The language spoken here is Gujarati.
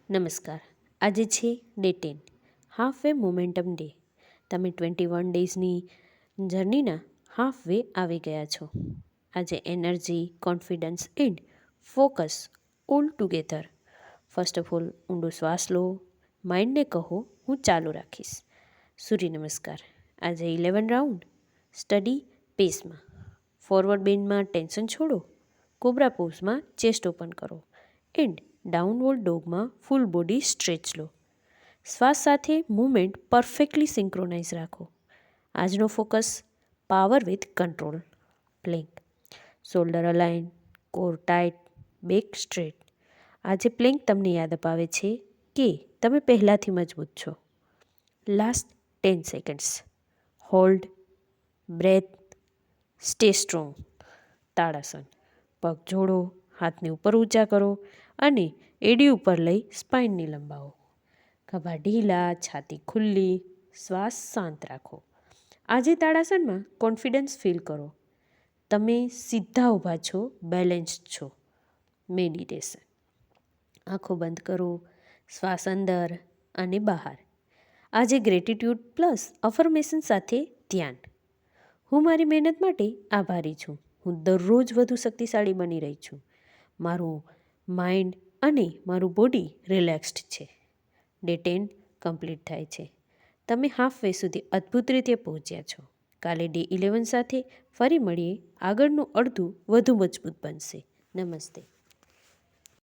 નમસ્કાર. આજે છે day 10, half way momentum day. તમે 21 ડેઝની જર્નીના હાફ વે આવી ગયા છો. આજે energy, confidence and focus all together. First of all ઊંડો શ્વાસ લો. માઇન્ડને કહો હું ચાલુ રાખીશ. સૂર્ય નમસ્કાર. આજે 11 રાઉન્ડ સ્ટડી પેસમાં. ફોરવર્ડ બેન્ડમાં ટેન્શન છોડો. કોબ્રા પોઝમાં ચેસ્ટ ઓપન કરો એન્ડ ડાઉનવર્ડ ડોગમાં ફૂલ બોડી સ્ટ્રેચ લો. શ્વાસ સાથે મૂવમેન્ટ પરફેક્ટલી સિંક્રોનાઇઝ રાખો. આજનો focus power with control. Plank. Shoulder align, core tight, back straight. આજે પ્લેન્ક તમને યાદ અપાવે છે કે તમે પહેલાંથી મજબૂત છો. Last 10 seconds. Hold, breathe, stay strong. Tadasana. પગ જોડો, હાથને ઉપર ઊંચા કરો અને એડી ઉપર લઈ સ્પાઇનને લંબાવો. ખભા ઢીલા, છાતી ખુલ્લી, શ્વાસ શાંત રાખો. આજે તાડાસનમાં કોન્ફિડન્સ ફીલ કરો. તમે સીધા ઊભા છો, બેલેન્સ્ડ છો. મેડિટેશન. આંખો બંધ કરો, શ્વાસ અંદર અને બહાર. આજે ગ્રેટિટ્યૂડ પ્લસ અફર્મેશન સાથે ધ્યાન. હું મારી મહેનત માટે આભારી છું. હું દરરોજ વધુ શક્તિશાળી બની રહી છું. મારું માઇન્ડ અને મારું બોડી રિલેક્સ્ડ છે. ડે 10 કમ્પ્લીટ થાય છે. તમે હાફ વે સુધી અદ્ભુત રીતે પહોંચ્યા છો. કાલે ડે 11 સાથે ફરી મળીએ. આગળનું અડધું વધુ મજબૂત બનશે. નમસ્તે.